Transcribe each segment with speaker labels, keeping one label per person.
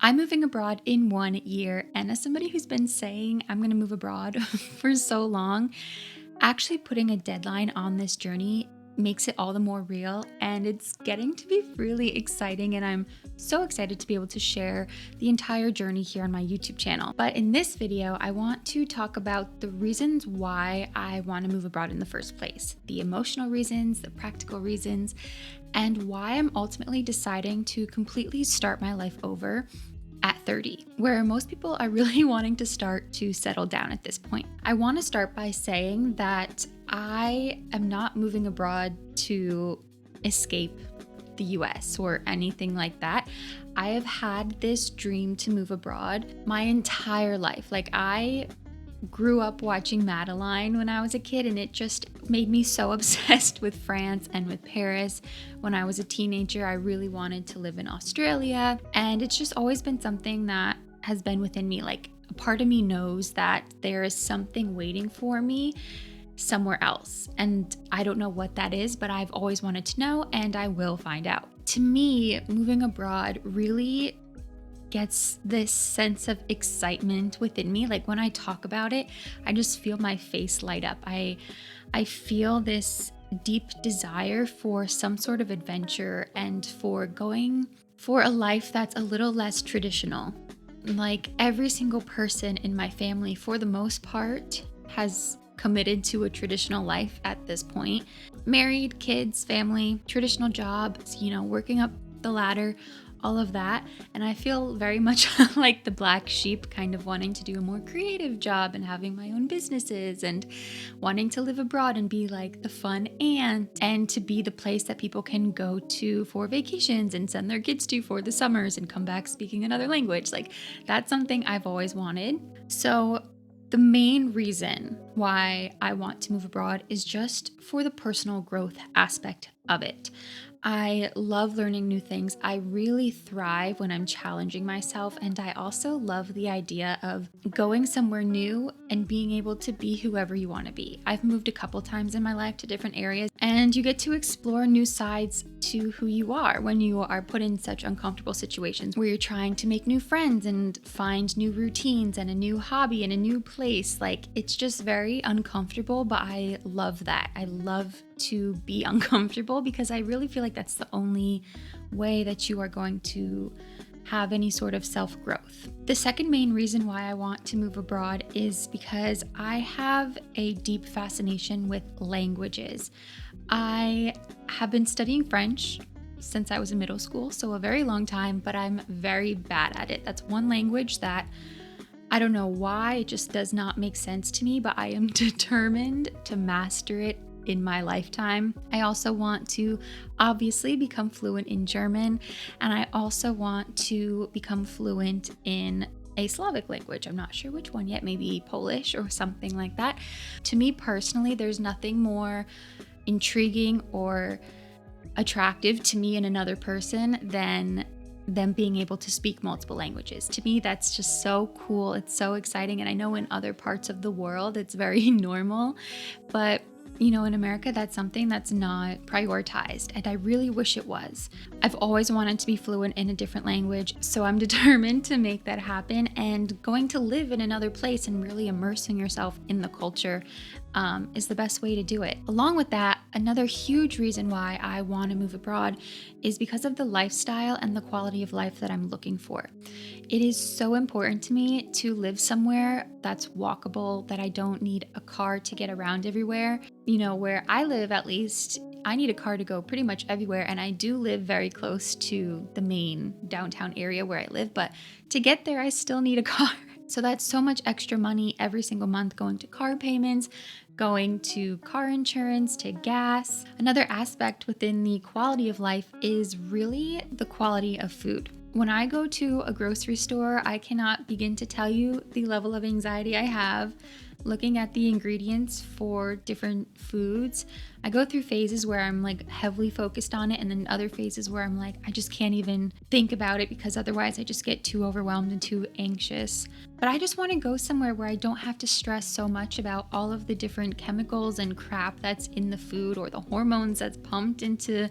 Speaker 1: I'm moving abroad in 1 year, and as somebody who's been saying I'm going to move abroad for so long, actually putting a deadline on this journey makes it all the more real, and it's getting to be really exciting, and I'm so excited to be able to share the entire journey here on my YouTube channel. But in this video, I want to talk about the reasons why I want to move abroad in the first place, the emotional reasons, the practical reasons, and why I'm ultimately deciding to completely start my life over at 30, where most people are really wanting to start to settle down at this point. I want to start by saying that I am not moving abroad to escape the US or anything like that. I have had this dream to move abroad my entire life. Like, I grew up watching Madeline when I was a kid, and it just made me so obsessed with France and with Paris. When I was a teenager, I really wanted to live in Australia, and it's just always been something that has been within me. Like, a part of me knows that there is something waiting for me somewhere else, and I don't know what that is, but I've always wanted to know, and I will find out. To me, moving abroad really gets this sense of excitement within me. Like, when I talk about it, I just feel my face light up. I feel this deep desire for some sort of adventure and for going for a life that's a little less traditional. Like, every single person in my family, for the most part, has committed to a traditional life at this point. Married, kids, family, traditional jobs, working up the ladder, all of that. And I feel very much like the black sheep, kind of wanting to do a more creative job and having my own businesses and wanting to live abroad and be like the fun aunt, and to be the place that people can go to for vacations and send their kids to for the summers and come back speaking another language. Like, that's something I've always wanted. So the main reason why I want to move abroad is just for the personal growth aspect of it. I love learning new things. I really thrive when I'm challenging myself, and I also love the idea of going somewhere new and being able to be whoever you want to be. I've moved a couple times in my life to different areas, and you get to explore new sides to who you are when you are put in such uncomfortable situations where you're trying to make new friends and find new routines and a new hobby and a new place. Like, it's just very uncomfortable, but I love that. I love to be uncomfortable because I really feel like that's the only way that you are going to have any sort of self-growth. The second main reason why I want to move abroad is because I have a deep fascination with languages. I have been studying French since I was in middle school, so a very long time, but I'm very bad at it. That's one language that I don't know why, it just does not make sense to me, but I am determined to master it in my lifetime. I also want to obviously become fluent in German, and I also want to become fluent in a Slavic language. I'm not sure which one yet, maybe Polish or something like that. To me personally, there's nothing more intriguing or attractive to me in another person than them being able to speak multiple languages. To me, that's just so cool. It's so exciting. And I know in other parts of the world, it's very normal, but in America, that's something that's not prioritized, and I really wish it was. I've always wanted to be fluent in a different language, so I'm determined to make that happen, and going to live in another place and really immersing yourself in the culture is the best way to do it. Along with that, another huge reason why I want to move abroad is because of the lifestyle and the quality of life that I'm looking for. It is so important to me to live somewhere that's walkable, that I don't need a car to get around everywhere. Where I live, at least, I need a car to go pretty much everywhere, and I do live very close to the main downtown area where I live, but to get there, I still need a car. So that's so much extra money every single month going to car payments, going to car insurance, to gas. Another aspect within the quality of life is really the quality of food. When I go to a grocery store, I cannot begin to tell you the level of anxiety I have looking at the ingredients for different foods. I go through phases where I'm like heavily focused on it, and then other phases where I'm like, I just can't even think about it because otherwise I just get too overwhelmed and too anxious. But I just want to go somewhere where I don't have to stress so much about all of the different chemicals and crap that's in the food or the hormones that's pumped into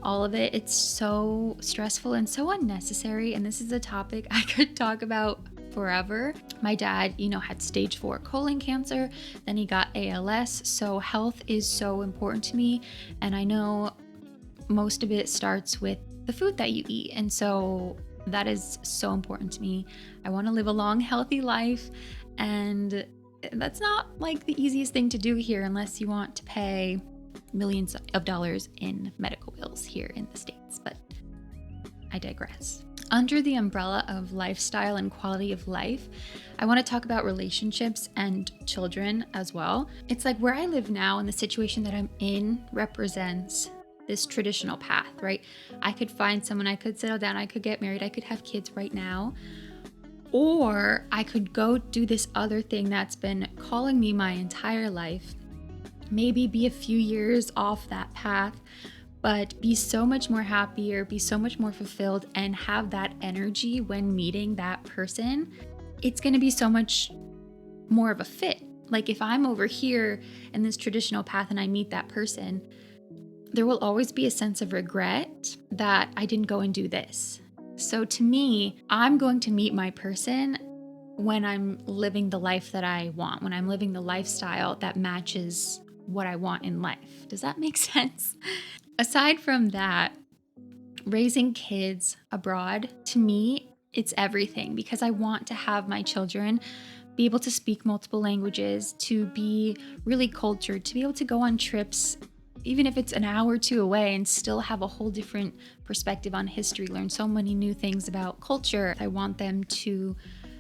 Speaker 1: all of it. It's so stressful and so unnecessary. And this is a topic I could talk about forever. My dad, had stage 4 colon cancer, then he got ALS. So health is so important to me. And I know most of it starts with the food that you eat. And so that is so important to me. I want to live a long, healthy life. And that's not like the easiest thing to do here unless you want to pay millions of dollars in medical bills here in the States. But I digress. Under the umbrella of lifestyle and quality of life, I want to talk about relationships and children as well. It's like where I live now and the situation that I'm in represents this traditional path, right? I could find someone, I could settle down, I could get married, I could have kids right now. Or I could go do this other thing that's been calling me my entire life, maybe be a few years off that path, but be so much more happier, be so much more fulfilled, and have that energy when meeting that person. It's going to be so much more of a fit. Like if I'm over here in this traditional path and I meet that person, there will always be a sense of regret that I didn't go and do this. So to me, I'm going to meet my person when I'm living the life that I want, when I'm living the lifestyle that matches what I want in life. Does that make sense? Aside from that, raising kids abroad, to me, it's everything because I want to have my children be able to speak multiple languages, to be really cultured, to be able to go on trips even if it's an hour or two away, and still have a whole different perspective on history, learn so many new things about culture. I want them to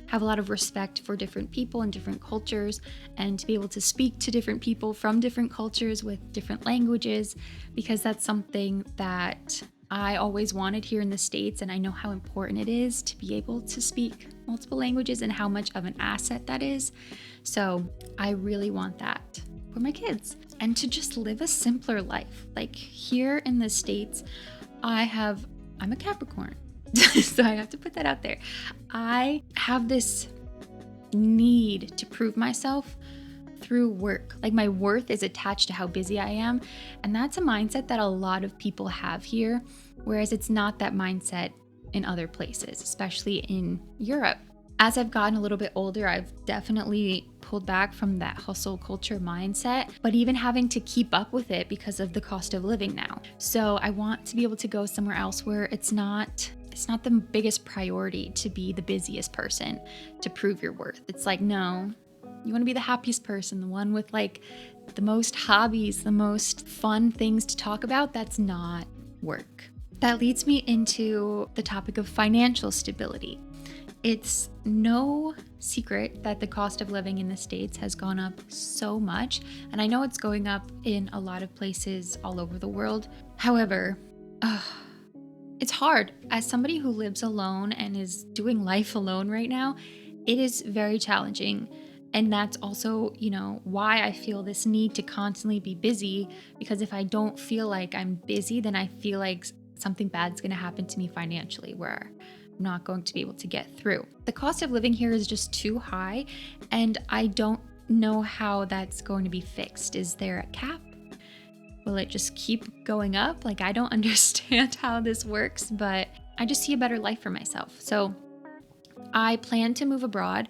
Speaker 1: have a lot of respect for different people and different cultures, and to be able to speak to different people from different cultures with different languages, because that's something that I always wanted here in the States, and I know how important it is to be able to speak multiple languages and how much of an asset that is. So I really want that for my kids, and to just live a simpler life. Like here in the States, I'm a Capricorn. So I have to put that out there. I have this need to prove myself through work. Like my worth is attached to how busy I am. And that's a mindset that a lot of people have here, whereas it's not that mindset in other places, especially in Europe. As I've gotten a little bit older, I've definitely pulled back from that hustle culture mindset, but even having to keep up with it because of the cost of living now. So I want to be able to go somewhere else where it's not the biggest priority to be the busiest person to prove your worth. It's like, no, you want to be the happiest person, the one with like the most hobbies, the most fun things to talk about. That's not work. That leads me into the topic of financial stability. It's no secret that the cost of living in the States has gone up so much, and I know it's going up in a lot of places all over the world. However, it's hard. As somebody who lives alone and is doing life alone right now, it is very challenging. And that's also, why I feel this need to constantly be busy, because if I don't feel like I'm busy, then I feel like something bad's going to happen to me financially, where I'm not going to be able to get through. The cost of living here is just too high, and I don't know how that's going to be fixed. Is there a cap? Will it just keep going up? Like, I don't understand how this works, but I just see a better life for myself. So I plan to move abroad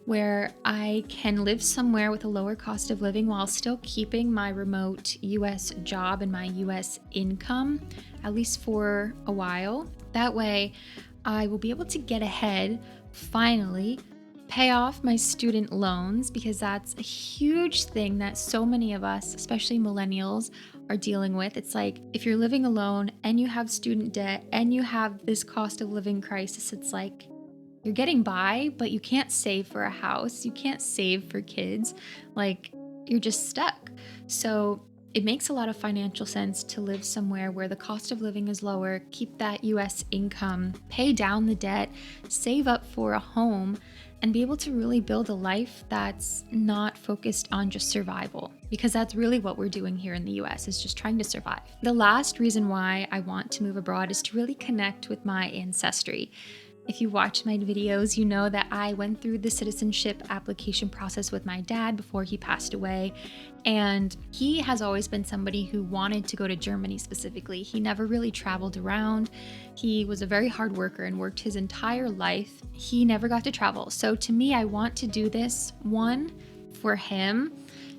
Speaker 1: where I can live somewhere with a lower cost of living while still keeping my remote US job and my US income, at least for a while. That way, I will be able to get ahead, finally, pay off my student loans, because that's a huge thing that so many of us, especially millennials, are dealing with. It's like if you're living alone and you have student debt and you have this cost of living crisis, it's like you're getting by, but you can't save for a house. You can't save for kids. Like, you're just stuck. So it makes a lot of financial sense to live somewhere where the cost of living is lower, keep that US income, pay down the debt, save up for a home, and be able to really build a life that's not focused on just survival, because that's really what we're doing here in the US, is just trying to survive. The last reason why I want to move abroad is to really connect with my ancestry. If you watch my videos, you know that I went through the citizenship application process with my dad before he passed away. And he has always been somebody who wanted to go to Germany specifically. He never really traveled around. He was a very hard worker and worked his entire life. He never got to travel. So to me, I want to do this, one, for him,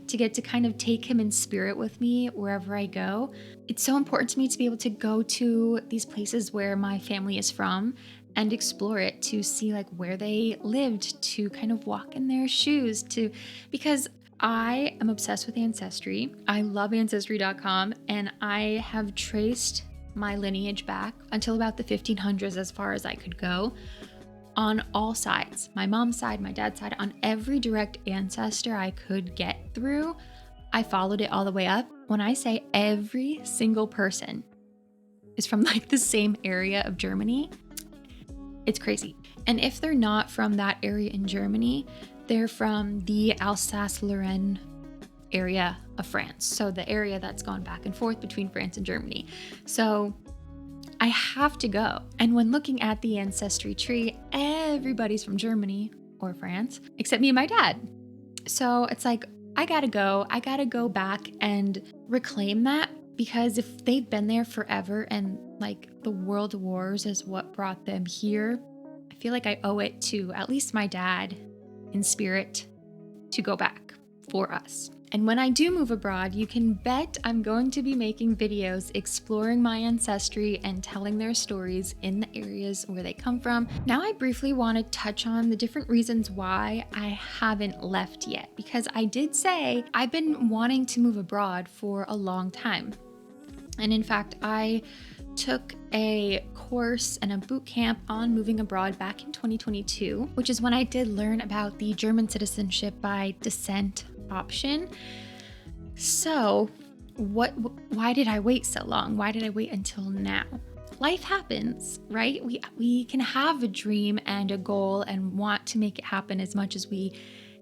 Speaker 1: to get to kind of take him in spirit with me wherever I go. It's so important to me to be able to go to these places where my family is from and explore it, to see like where they lived, to kind of walk in their shoes, because I am obsessed with Ancestry. I love Ancestry.com, and I have traced my lineage back until about the 1500s as far as I could go, on all sides, my mom's side, my dad's side, on every direct ancestor I could get through. I followed it all the way up. When I say every single person is from like the same area of Germany, it's crazy. And if they're not from that area in Germany, they're from the Alsace-Lorraine area of France. So the area that's gone back and forth between France and Germany. So I have to go. And when looking at the ancestry tree, everybody's from Germany or France, except me and my dad. So it's like, I gotta go back and reclaim that, because if they've been there forever and like the world wars is what brought them here, I feel like I owe it to at least my dad in spirit to go back for us. And when I do move abroad, you can bet I'm going to be making videos exploring my ancestry and telling their stories in the areas where they come from. Now I briefly want to touch on the different reasons why I haven't left yet, because I did say I've been wanting to move abroad for a long time. And in fact, I took a course and a boot camp on moving abroad back in 2022, which is when I did learn about the German Citizenship by Descent option. So why did I wait so long? Why did I wait until now? Life happens, right? We can have a dream and a goal and want to make it happen as much as we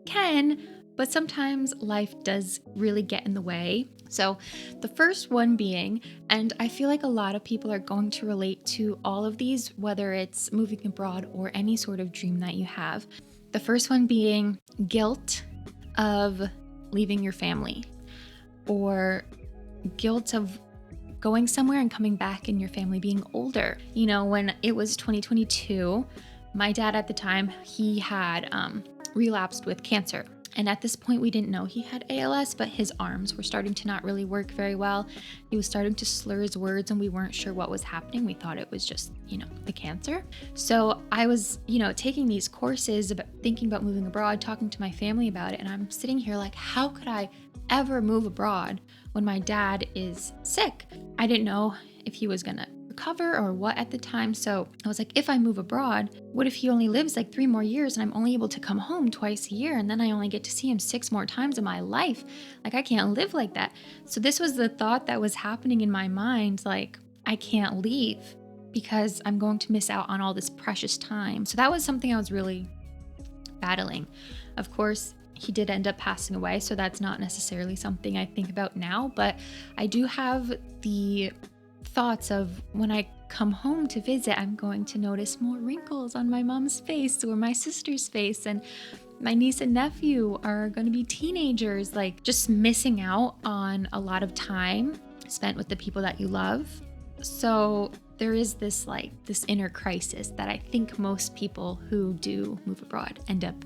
Speaker 1: can, but sometimes life does really get in the way. So the first one being, and I feel like a lot of people are going to relate to all of these, whether it's moving abroad or any sort of dream that you have. The first one being guilt of leaving your family, or guilt of going somewhere and coming back and your family being older. You know, when it was 2022, my dad at the time, he had relapsed with cancer. And at this point, we didn't know he had ALS, but his arms were starting to not really work very well. He was starting to slur his words, and we weren't sure what was happening. We thought it was just, the cancer. So I was, taking these courses, thinking about moving abroad, talking to my family about it. And I'm sitting here like, how could I ever move abroad when my dad is sick? I didn't know if he was going to recover or what at the time. So I was like, if I move abroad, what if he only lives like 3 more years and I'm only able to come home twice a year, and then I only get to see him 6 more times in my life? Like, I can't live like that. So this was the thought that was happening in my mind, like, I can't leave because I'm going to miss out on all this precious time. So that was something I was really battling. Of course, he did end up passing away, so that's not necessarily something I think about now, but I do have the thoughts of when I come home to visit, I'm going to notice more wrinkles on my mom's face or my sister's face, and my niece and nephew are going to be teenagers, like just missing out on a lot of time spent with the people that you love. So there is this inner crisis that I think most people who do move abroad end up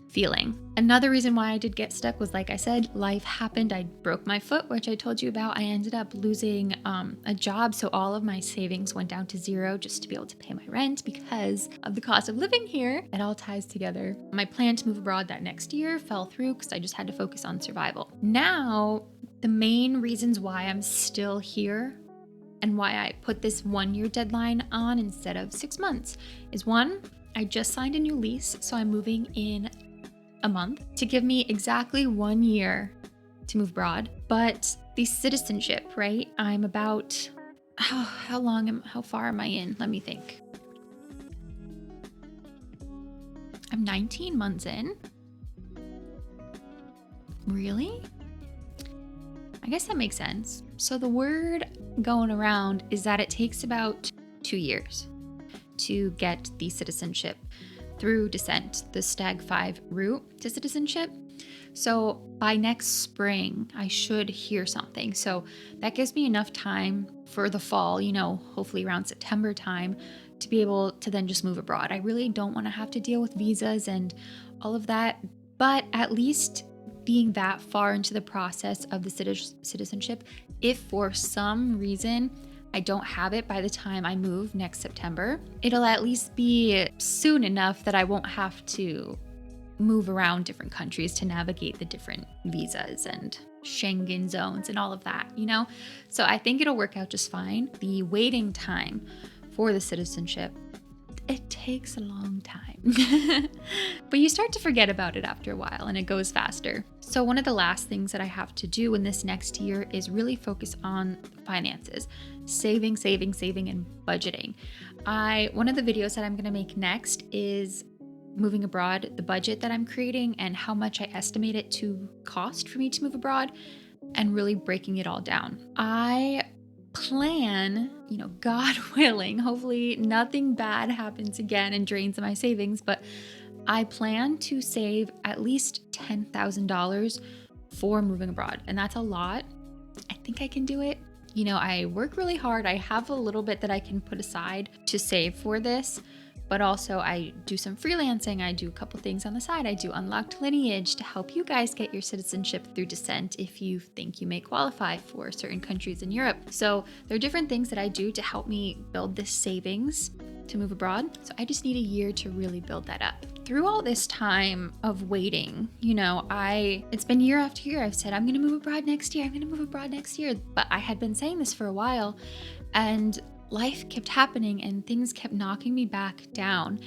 Speaker 1: feeling. Another reason why I did get stuck was, like I said, life happened. I broke my foot, which I told you about. I ended up losing a job, so all of my savings went down to zero just to be able to pay my rent because of the cost of living here. It all ties together. My plan to move abroad that next year fell through because I just had to focus on survival. Now, the main reasons why I'm still here and why I put this 1-year deadline on instead of 6 months is, one, I just signed a new lease, so I'm moving in a month to give me exactly 1 year to move abroad. But the citizenship, right? I'm about, how far am I in? Let me think. I'm 19 months in. Really? I guess that makes sense. So the word going around is that it takes about 2 years to get the citizenship through Descent, the Stag 5 route to citizenship. So by next spring, I should hear something. So that gives me enough time for the fall, hopefully around September time, to be able to then just move abroad. I really don't want to have to deal with visas and all of that, but at least being that far into the process of the citizenship, if for some reason I don't have it by the time I move next September, it'll at least be soon enough that I won't have to move around different countries to navigate the different visas and Schengen zones and all of that, So I think it'll work out just fine. The waiting time for the citizenship, it takes a long time. But you start to forget about it after a while and it goes faster. So one of the last things that I have to do in this next year is really focus on finances, saving, and budgeting. One of the videos that I'm going to make next is moving abroad, the budget that I'm creating and how much I estimate it to cost for me to move abroad, and really breaking it all down. I plan, God willing, hopefully nothing bad happens again and drains my savings, but I plan to save at least $10,000 for moving abroad. And that's a lot. I think I can do it. I work really hard. I have a little bit that I can put aside to save for this. But also I do some freelancing. I do a couple things on the side. I do unlocked lineage to help you guys get your citizenship through Descent if you think you may qualify for certain countries in Europe. So there are different things that I do to help me build this savings to move abroad. So I just need a year to really build that up. Through all this time of waiting, it's been year after year. I've said, I'm going to move abroad next year. But I had been saying this for a while, and life kept happening and things kept knocking me back down.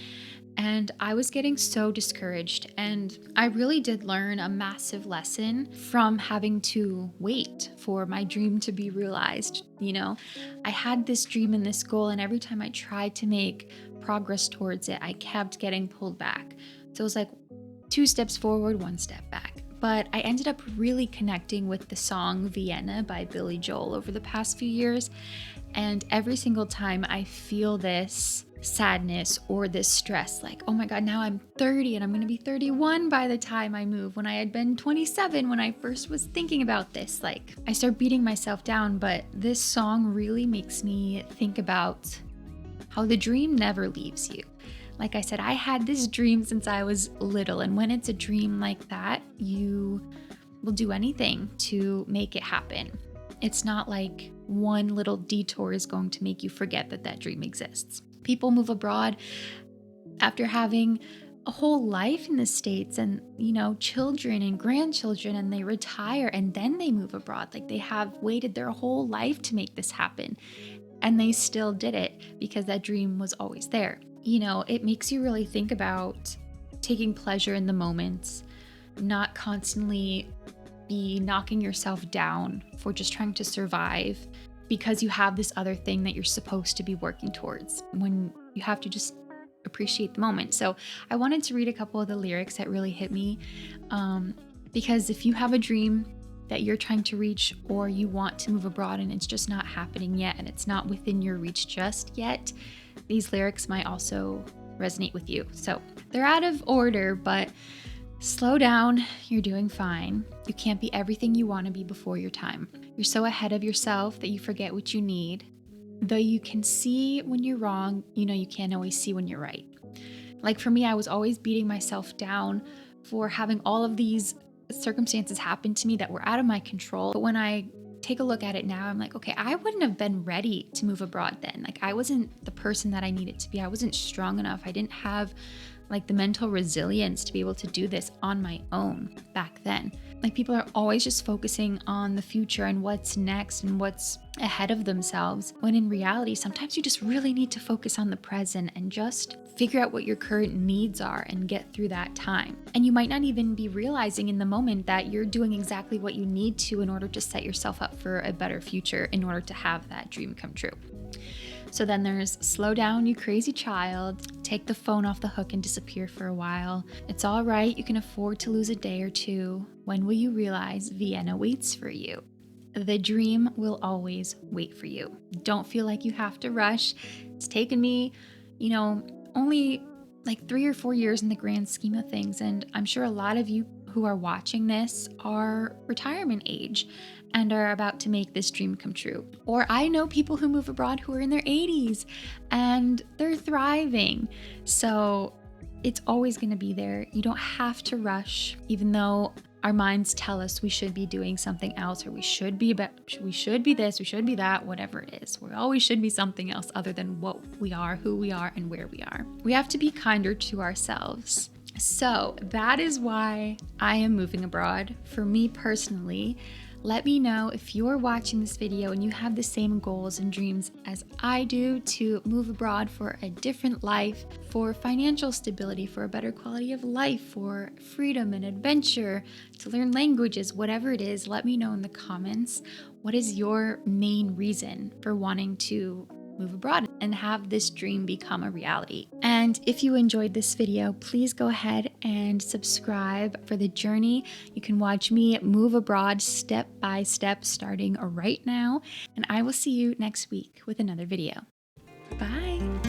Speaker 1: And I was getting so discouraged. And I really did learn a massive lesson from having to wait for my dream to be realized. I had this dream and this goal, and every time I tried to make progress towards it, I kept getting pulled back. So it was like 2 steps forward, 1 step back. But I ended up really connecting with the song Vienna by Billy Joel over the past few years. And every single time I feel this sadness or this stress, like, oh my God, now I'm 30 and I'm going to be 31 by the time I move, when I had been 27 when I first was thinking about this. Like, I start beating myself down, but this song really makes me think about how the dream never leaves you. Like I said, I had this dream since I was little, and when it's a dream like that, you will do anything to make it happen. It's not like one little detour is going to make you forget that dream exists. People move abroad after having a whole life in the States and, children and grandchildren, and they retire and then they move abroad. Like, they have waited their whole life to make this happen, and they still did it because that dream was always there. It makes you really think about taking pleasure in the moments, not constantly be knocking yourself down for just trying to survive because you have this other thing that you're supposed to be working towards, when you have to just appreciate the moment. So I wanted to read a couple of the lyrics that really hit me, because if you have a dream that you're trying to reach, or you want to move abroad and it's just not happening yet and it's not within your reach just yet, these lyrics might also resonate with you. So they're out of order, but slow down, you're doing fine. You can't be everything you want to be before your time. You're so ahead of yourself that you forget what you need. Though you can see when you're wrong, you can't always see when you're right. Like for me, I was always beating myself down for having all of these circumstances happen to me that were out of my control. But when I take a look at it now, I'm like, okay, I wouldn't have been ready to move abroad then. Like, I wasn't the person that I needed to be. I wasn't strong enough. I didn't have the mental resilience to be able to do this on my own back then. Like, people are always just focusing on the future and what's next and what's ahead of themselves, when in reality, sometimes you just really need to focus on the present and just figure out what your current needs are and get through that time. And you might not even be realizing in the moment that you're doing exactly what you need to in order to set yourself up for a better future, in order to have that dream come true. So then there's slow down, you crazy child. Take the phone off the hook and disappear for a while. It's all right. You can afford to lose a day or two. When will you realize Vienna waits for you? The dream will always wait for you. Don't feel like you have to rush. It's taken me, only like 3 or 4 years in the grand scheme of things. And I'm sure a lot of you who are watching this are retirement age and are about to make this dream come true. Or I know people who move abroad who are in their 80s and they're thriving. So it's always going to be there. You don't have to rush, even though our minds tell us we should be doing something else, or we should be this, we should be that, whatever it is. We always should be something else other than what we are, who we are, and where we are. We have to be kinder to ourselves. So that is why I am moving abroad. For me personally, let me know if you're watching this video and you have the same goals and dreams as I do to move abroad for a different life, for financial stability, for a better quality of life, for freedom and adventure, to learn languages, whatever it is. Let me know in the comments. What is your main reason for wanting to move abroad and have this dream become a reality? And if you enjoyed this video, please go ahead and subscribe for the journey. You can watch me move abroad step by step starting right now, and I will see you next week with another video. Bye.